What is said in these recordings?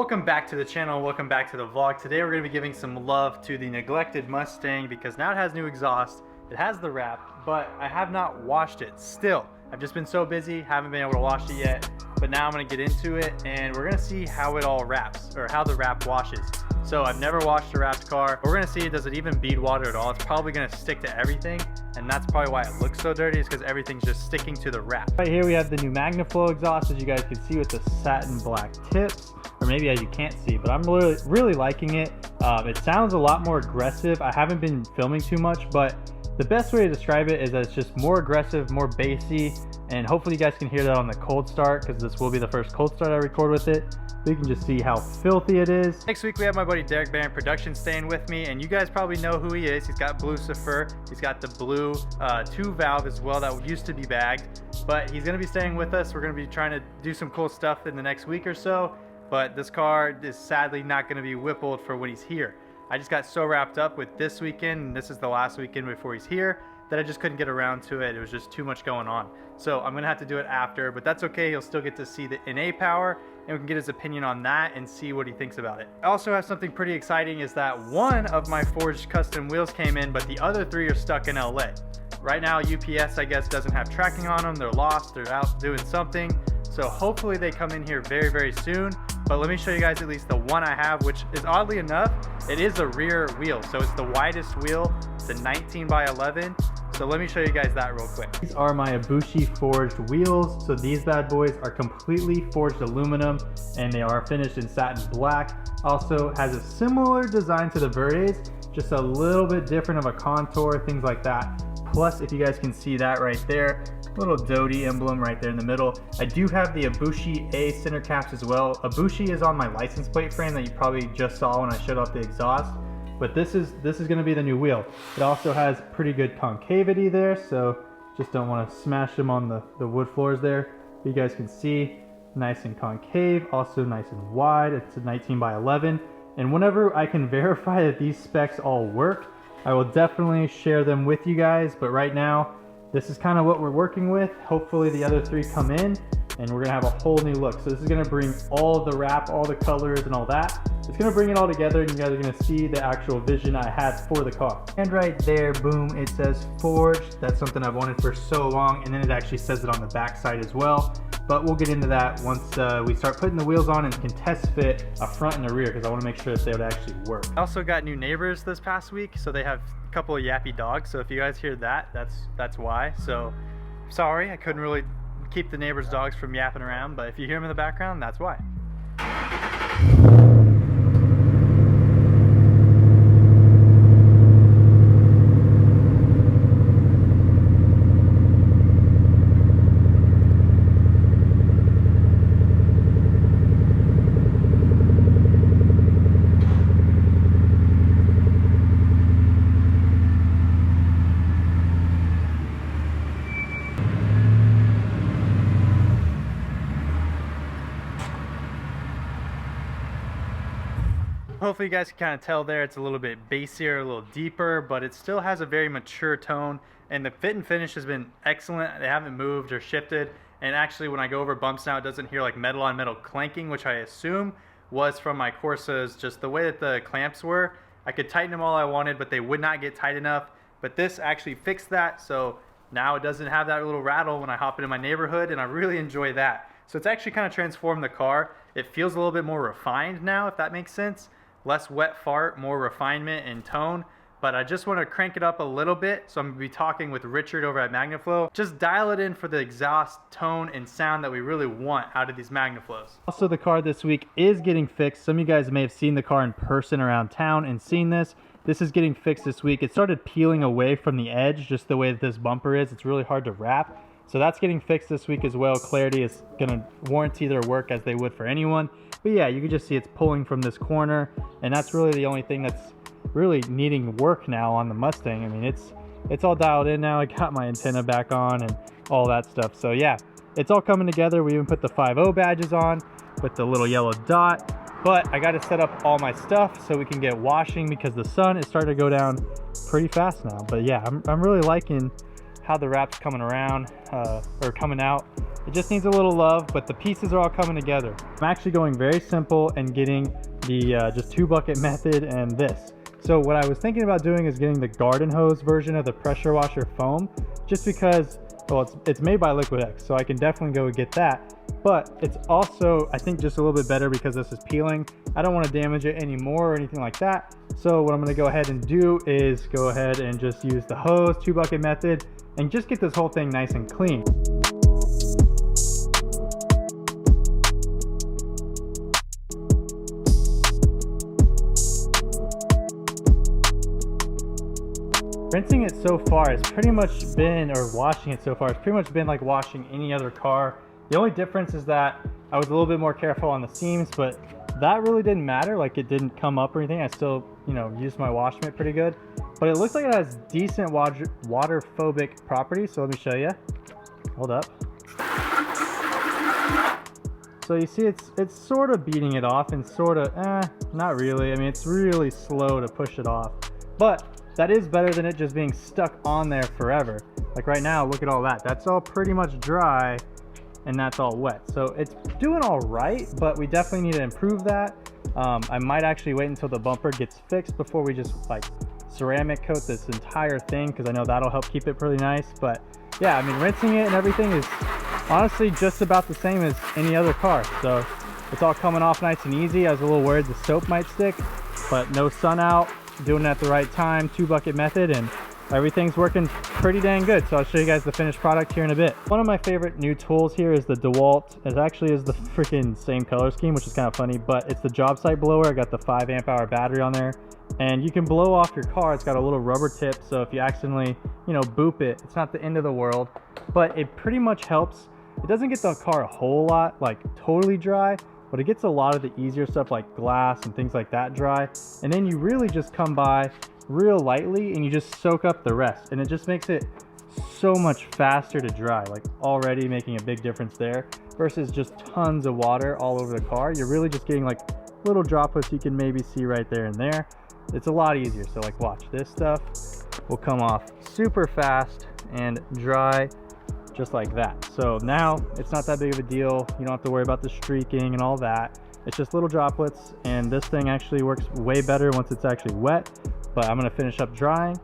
Welcome back to the channel, welcome back to the vlog. Today we're going to be giving some love to the neglected Mustang because now it has new exhaust, it has the wrap, but I have not washed it still. I've just been so busy, haven't been able to wash it yet, but now I'm going to get into it and we're going to see how it all wraps, or how the wrap washes. So I've never washed a wrapped car. We're going to see, does it even bead water at all? It's probably going to stick to everything, and that's probably why it looks so dirty, is because everyth's just sticking to the wrap. Right here we have the new MagnaFlow exhaust, as you guys can see, with the satin black tips, or maybe as you can't see, but I'm really liking it. It sounds a lot more aggressive. I haven't been filming too much, but the best way to describe it is that it's just more aggressive, more bassy, and hopefully you guys can hear that on the cold start, because this will be the first cold start I record with it. So you can just see how filthy it is. Next week we have my buddy Derek Barron Production staying with me, and you guys probably know who he is. He's got Lucifer, he's got the blue 2-valve as well that used to be bagged, but he's gonna be staying with us. We're gonna be trying to do some cool stuff in the next week or so, but this car is sadly not gonna be whippled for when he's here. I just got so wrapped up with this weekend, and this is the last weekend before he's here, that I just couldn't get around to it. It was just too much going on. So I'm gonna have to do it after, but that's okay. He'll still get to see the NA power, and we can get his opinion on that and see what he thinks about it. I also have something pretty exciting, is that one of my forged custom wheels came in, but the other 3 are stuck in LA. Right now, UPS, I guess, doesn't have tracking on them. They're lost, they're out doing something. So hopefully they come in here very, very soon. But let me show you guys at least the one I have, which is oddly enough, it is a rear wheel. So it's the widest wheel, it's a 19x11. So let me show you guys that real quick. These are my Abushi Forged wheels. So these bad boys are completely forged aluminum, and they are finished in satin black. Also has a similar design to the Verdes, just a little bit different of a contour, things like that. Plus, if you guys can see that right there, little Doty emblem right there in the middle. I do have the Abushi A center caps as well. Abushi is on my license plate frame that you probably just saw when I showed off the exhaust. But this is going to be the new wheel. It also has pretty good concavity there, so just don't want to smash them on the wood floors there. You guys can see, nice and concave, also nice and wide. It's a 19x11. And whenever I can verify that these specs all work, I will definitely share them with you guys. But right now, this is kind of what we're working with. Hopefully the other 3 come in, and we're gonna have a whole new look. So this is gonna bring all the wrap, all the colors and all that. It's gonna bring it all together, and you guys are gonna see the actual vision I had for the car. And right there, boom, it says Forged. That's something I've wanted for so long, and then it actually says it on the back side as well. But we'll get into that once we start putting the wheels on and can test fit a front and a rear, because I want to make sure that they would actually work. I also got new neighbors this past week, so they have a couple of yappy dogs. So if you guys hear that, that's why. So sorry, I couldn't really keep the neighbors' dogs from yapping around, but if you hear them in the background, that's why. Hopefully you guys can kind of tell there, it's a little bit bassier, a little deeper, but it still has a very mature tone, and the fit and finish has been excellent. They haven't moved or shifted, and actually when I go over bumps now, it doesn't hear like metal on metal clanking, which I assume was from my Corsas, just the way that the clamps were. I could tighten them all I wanted, but they would not get tight enough, but this actually fixed that, so now it doesn't have that little rattle when I hop into my neighborhood, and I really enjoy that. So it's actually kind of transformed the car. It feels a little bit more refined now, if that makes sense. Less wet fart, more refinement and tone, but I just want to crank it up a little bit. So I'm gonna be talking with Richard over at MagnaFlow. Just dial it in for the exhaust tone and sound that we really want out of these MagnaFlows. Also, the car this week is getting fixed. Some of you guys may have seen the car in person around town and seen this. This is getting fixed this week. It started peeling away from the edge, just the way that this bumper is. It's really hard to wrap. So that's getting fixed this week as well. Clarity is gonna warranty their work as they would for anyone. But yeah, you can just see it's pulling from this corner, and that's really the only thing that's really needing work now on the Mustang. I mean, it's all dialed in now. I got my antenna back on and all that stuff. So yeah, it's all coming together. We even put the 5.0 badges on with the little yellow dot. But I got to set up all my stuff so we can get washing, because the sun is starting to go down pretty fast now. But yeah, I'm really liking how the wrap's coming around or coming out. It just needs a little love, but the pieces are all coming together. I'm actually going very simple and getting the just 2-bucket method and this. So what I was thinking about doing is getting the garden hose version of the pressure washer foam, just because, well, it's made by Liquid X, so I can definitely go get that. But it's also, I think, just a little bit better because this is peeling. I don't want to damage it anymore or anything like that. So what I'm going to go ahead and do is go ahead and just use the hose 2-bucket method and just get this whole thing nice and clean. Rinsing it so far has pretty much been, or washing it so far, has pretty much been like washing any other car. The only difference is that I was a little bit more careful on the seams, but that really didn't matter. Like, it didn't come up or anything. I still, you know, used my wash mitt pretty good. But it looks like it has decent water-phobic properties, so let me show you. Hold up. So you see it's sort of beating it off and sort of, not really. I mean, it's really slow to push it off. But that is better than it just being stuck on there forever. Like right now, look at all that. That's all pretty much dry and that's all wet. So it's doing all right, but we definitely need to improve that. I might actually wait until the bumper gets fixed before we just like ceramic coat this entire thing, because I know that'll help keep it pretty nice. But yeah, I mean, rinsing it and everything is honestly just about the same as any other car. So it's all coming off nice and easy. I was a little worried the soap might stick, but no sun out. Doing it at the right time, 2-bucket method, and everything's working pretty dang good. So I'll show you guys the finished product here in a bit. One of my favorite new tools here is the DeWalt. It actually is the freaking same color scheme, which is kind of funny, but it's the job site blower. I got the 5 amp hour battery on there, and you can blow off your car. It's got a little rubber tip, so if you accidentally, you know, boop it, it's not the end of the world, but it pretty much helps. It doesn't get the car a whole lot like totally dry, but it gets a lot of the easier stuff like glass and things like that dry. And then you really just come by real lightly and you just soak up the rest. And it just makes it so much faster to dry, like already making a big difference there versus just tons of water all over the car. You're really just getting like little droplets you can maybe see right there and there. It's a lot easier. So like watch, this stuff will come off super fast and dry just like that. So now it's not that big of a deal. You don't have to worry about the streaking and all that. It's just little droplets, and this thing actually works way better once it's actually wet. But I'm gonna finish up drying,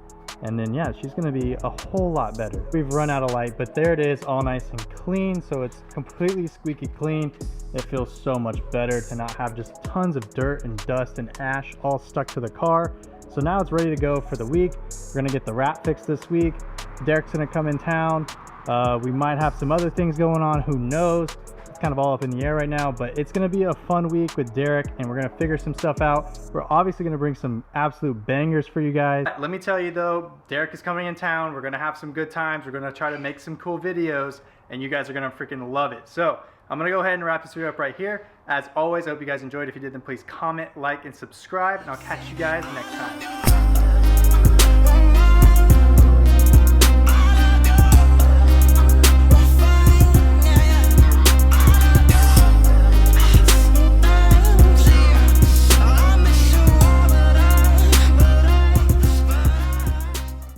and then yeah, she's gonna be a whole lot better. We've run out of light, but there it is, all nice and clean. So it's completely squeaky clean. It feels so much better to not have just tons of dirt and dust and ash all stuck to the car. So now it's ready to go for the week. We're gonna get the wrap fixed this week. Derek's gonna come in town. We might have some other things going on, who knows. It's kind of all up in the air right now, but it's gonna be a fun week with Derek, and we're gonna figure some stuff out. We're obviously gonna bring some absolute bangers for you guys. Let me tell you though, Derek is coming in town. We're gonna have some good times. We're gonna try to make some cool videos, and you guys are gonna freaking love it. So I'm gonna go ahead and wrap this video up right here. As always, I hope you guys enjoyed. If you did, then please comment, like, and subscribe, and I'll catch you guys next time.